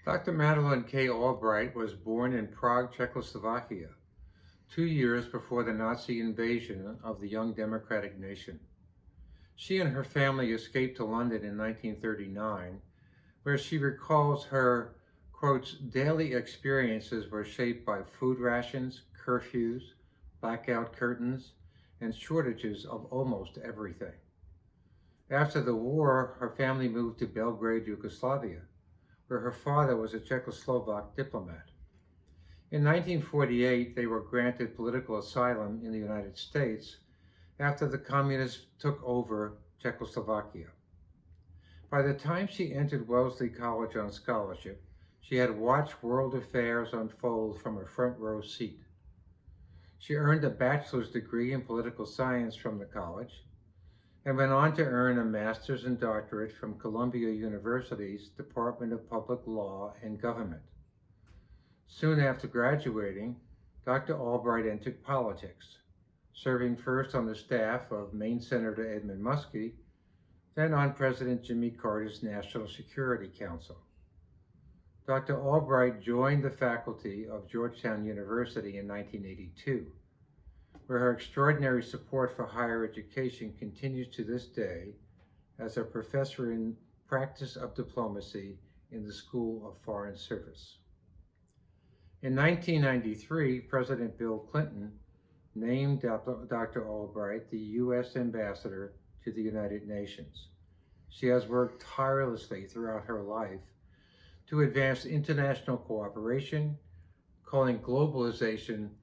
Dr. Madeleine K. Albright was born in Prague, Czechoslovakia, 2 years before the Nazi invasion of the young democratic nation. She and her family escaped to London in 1939, where she recalls her, quotes, daily experiences were shaped by food rations, curfews, blackout curtains, and shortages of almost everything. After the war, her family moved to Belgrade, Yugoslavia, where her father was a Czechoslovak diplomat. In 1948, they were granted political asylum in the United States after the communists took over Czechoslovakia. By the time she entered Wellesley College on scholarship, she had watched world affairs unfold from a front row seat. She earned a bachelor's degree in political science from the college and went on to earn a master's and doctorate from Columbia University's Department of Public Law and Government. Soon after graduating, Dr. Albright entered politics, serving first on the staff of Maine Senator Edmund Muskie, then on President Jimmy Carter's National Security Council. Dr. Albright joined the faculty of Georgetown University in 1982, where her extraordinary support for higher education continues to this day as a professor in practice of diplomacy in the School of Foreign Service. In 1993, President Bill Clinton named Dr. Albright the U.S. Ambassador to the United Nations. She has worked tirelessly throughout her life to advance international cooperation, calling globalization,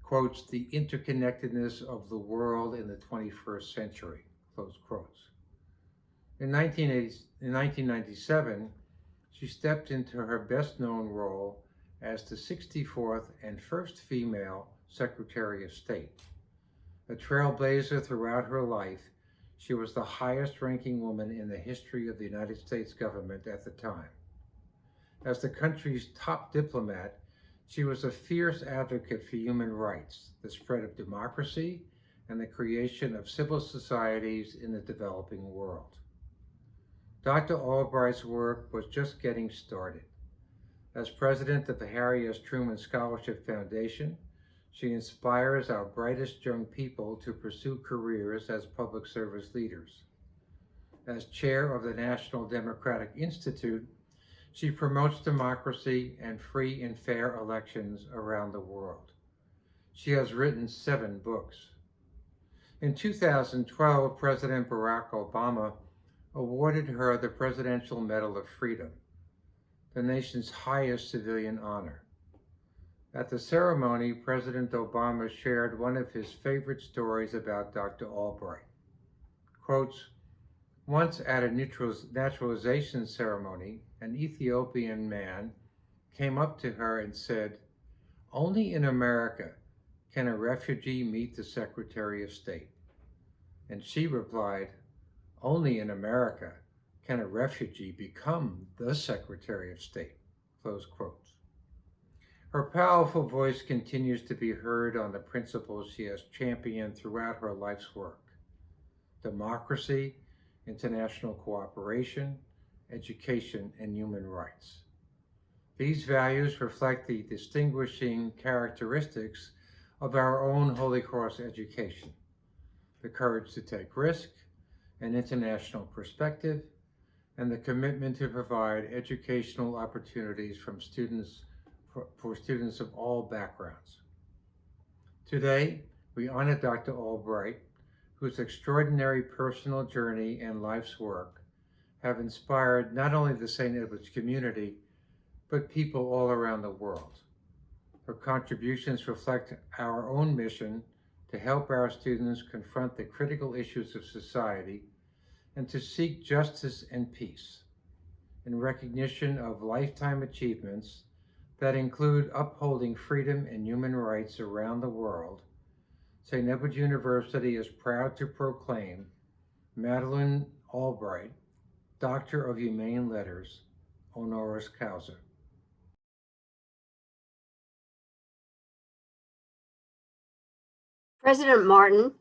quotes, the interconnectedness of the world in the 21st century, close quotes. In 1997, she stepped into her best-known role as the 64th and first female Secretary of State. A trailblazer throughout her life, she was the highest-ranking woman in the history of the United States government at the time. As the country's top diplomat, she was a fierce advocate for human rights, the spread of democracy, and the creation of civil societies in the developing world. Dr. Albright's work was just getting started. As president of the Harry S. Truman Scholarship Foundation, she inspires our brightest young people to pursue careers as public service leaders. As chair of the National Democratic Institute, she promotes democracy and free and fair elections around the world. She has written 7 books. In 2012, President Barack Obama awarded her the Presidential Medal of Freedom, the nation's highest civilian honor. At the ceremony, President Obama shared one of his favorite stories about Dr. Albright. Quotes, once at a naturalization ceremony, an Ethiopian man came up to her and said, only in America can a refugee meet the Secretary of State. And she replied, only in America can a refugee become the Secretary of State, close quotes. Her powerful voice continues to be heard on the principles she has championed throughout her life's work: democracy, international cooperation, education, and human rights. These values reflect the distinguishing characteristics of our own Holy Cross education: the courage to take risk, an international perspective, and the commitment to provide educational opportunities for students of all backgrounds. Today, we honor Dr. Albright, whose extraordinary personal journey and life's work have inspired not only the St. Edward's community, but people all around the world. Her contributions reflect our own mission to help our students confront the critical issues of society and to seek justice and peace. In recognition of lifetime achievements that include upholding freedom and human rights around the world, St. Edward's University is proud to proclaim Madeleine Albright, Doctor of Humane Letters, honoris causa. President Martin,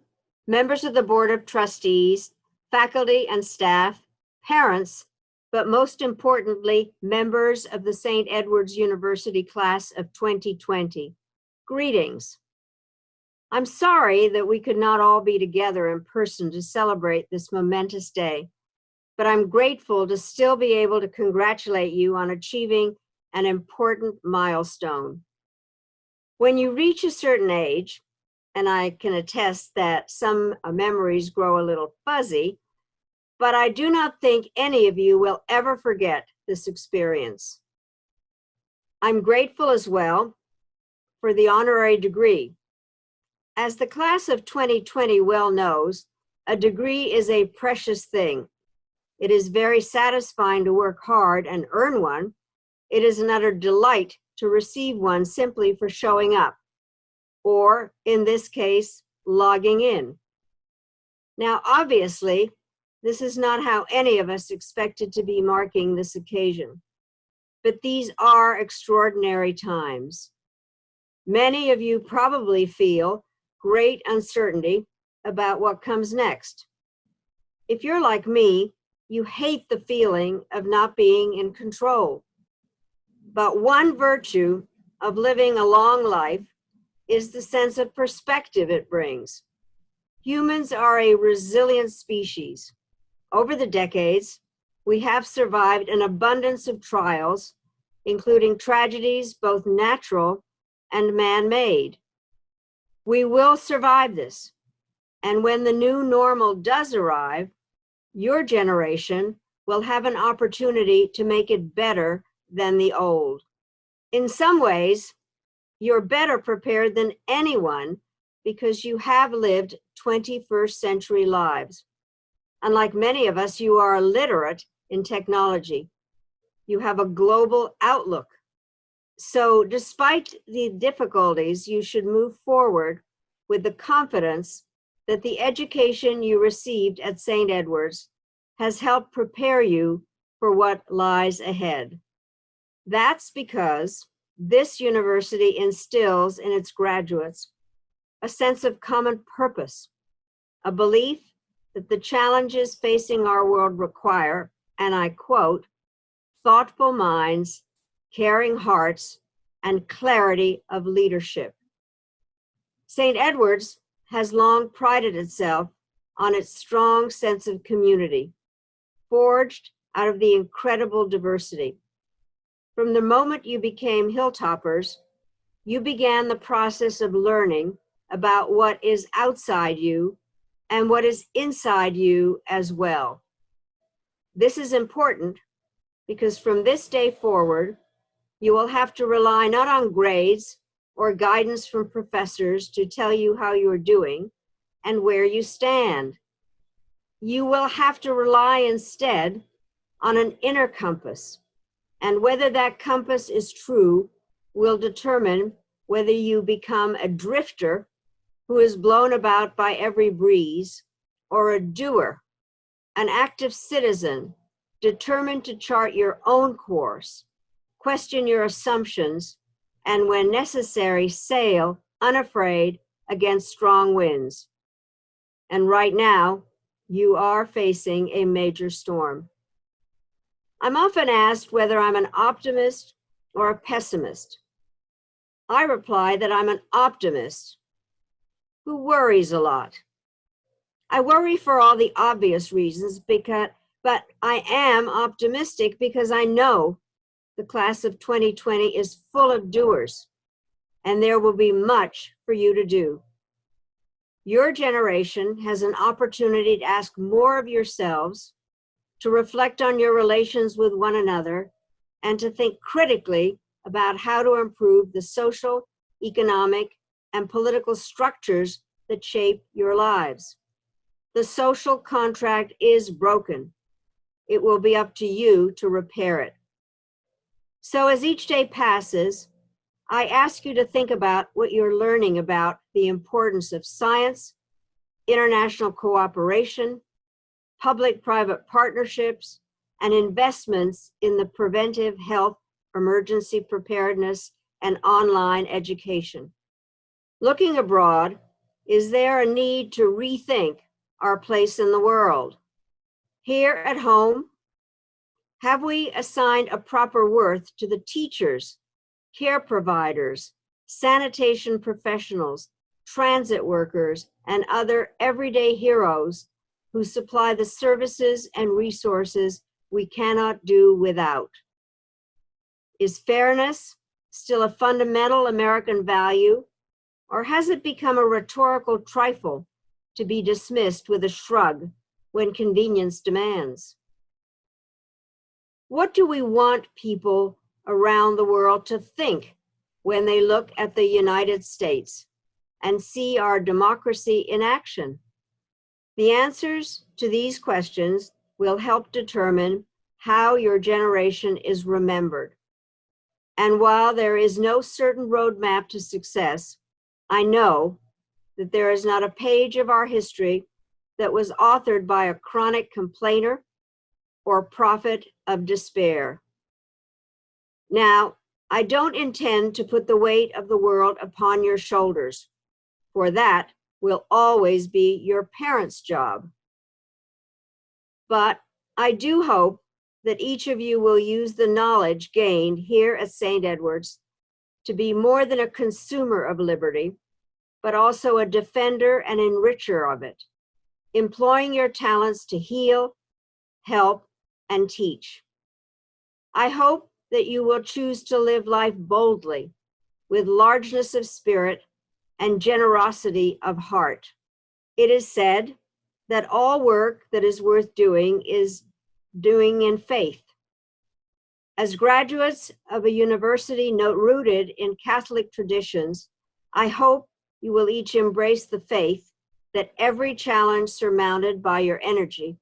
members of the Board of Trustees, faculty and staff, parents, but most importantly, members of the St. Edward's University class of 2020. Greetings. I'm sorry that we could not all be together in person to celebrate this momentous day, but I'm grateful to still be able to congratulate you on achieving an important milestone. When you reach a certain age, and I can attest that some memories grow a little fuzzy, but I do not think any of you will ever forget this experience. I'm grateful as well for the honorary degree. As the class of 2020 well knows, a degree is a precious thing. It is very satisfying to work hard and earn one. It is an utter delight to receive one simply for showing up, or in this case, logging in. Now, obviously, this is not how any of us expected to be marking this occasion, but these are extraordinary times. Many of you probably feel great uncertainty about what comes next. If you're like me, you hate the feeling of not being in control. But one virtue of living a long life is the sense of perspective it brings. Humans are a resilient species. Over the decades, we have survived an abundance of trials, including tragedies both natural and man-made. We will survive this, and when the new normal does arrive, your generation will have an opportunity to make it better than the old. In some ways, you're better prepared than anyone because you have lived 21st century lives. Unlike many of us, you are literate in technology. You have a global outlook. So despite the difficulties, you should move forward with the confidence that the education you received at St. Edward's has helped prepare you for what lies ahead. That's because this university instills in its graduates a sense of common purpose, a belief that the challenges facing our world require, and I quote, thoughtful minds, caring hearts, and clarity of leadership. St. Edward's has long prided itself on its strong sense of community, forged out of the incredible diversity. From the moment you became Hilltoppers, you began the process of learning about what is outside you and what is inside you as well. This is important because from this day forward, you will have to rely not on grades or guidance from professors to tell you how you are doing and where you stand. You will have to rely instead on an inner compass, and whether that compass is true will determine whether you become a drifter who is blown about by every breeze, or a doer, an active citizen determined to chart your own course, question your assumptions, and when necessary, sail unafraid against strong winds. And right now, you are facing a major storm. I'm often asked whether I'm an optimist or a pessimist. I reply that I'm an optimist who worries a lot. I worry for all the obvious reasons, but I am optimistic because I know the class of 2020 is full of doers, and there will be much for you to do. Your generation has an opportunity to ask more of yourselves, to reflect on your relations with one another, and to think critically about how to improve the social, economic, and political structures that shape your lives. The social contract is broken. It will be up to you to repair it. So as each day passes, I ask you to think about what you're learning about the importance of science, international cooperation, public-private partnerships, and investments in the preventive health, emergency preparedness, and online education. Looking abroad, is there a need to rethink our place in the world? Here at home, Have we assigned a proper worth to the teachers, care providers, sanitation professionals, transit workers, and other everyday heroes who supply the services and resources we cannot do without? Is fairness still a fundamental American value, or has it become a rhetorical trifle to be dismissed with a shrug when convenience demands? What do we want people around the world to think when they look at the United States and see our democracy in action? The answers to these questions will help determine how your generation is remembered. And while there is no certain roadmap to success, I know that there is not a page of our history that was authored by a chronic complainer or prophet of despair. Now, I don't intend to put the weight of the world upon your shoulders, for that will always be your parents' job. But I do hope that each of you will use the knowledge gained here at St. Edward's to be more than a consumer of liberty, but also a defender and enricher of it, employing your talents to heal, help, and teach. I hope that you will choose to live life boldly, with largeness of spirit and generosity of heart. It is said that all work that is worth doing is doing in faith. As graduates of a university rooted in Catholic traditions, I hope you will each embrace the faith that every challenge surmounted by your energy,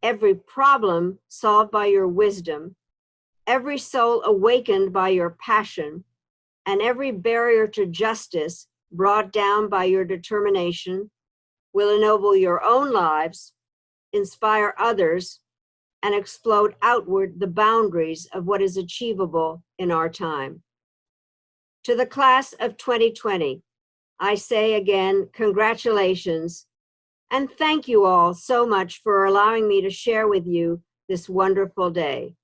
every problem solved by your wisdom, every soul awakened by your passion, and every barrier to justice brought down by your determination will ennoble your own lives, inspire others, and explode outward the boundaries of what is achievable in our time. To the class of 2020, I say again, congratulations, and thank you all so much for allowing me to share with you this wonderful day.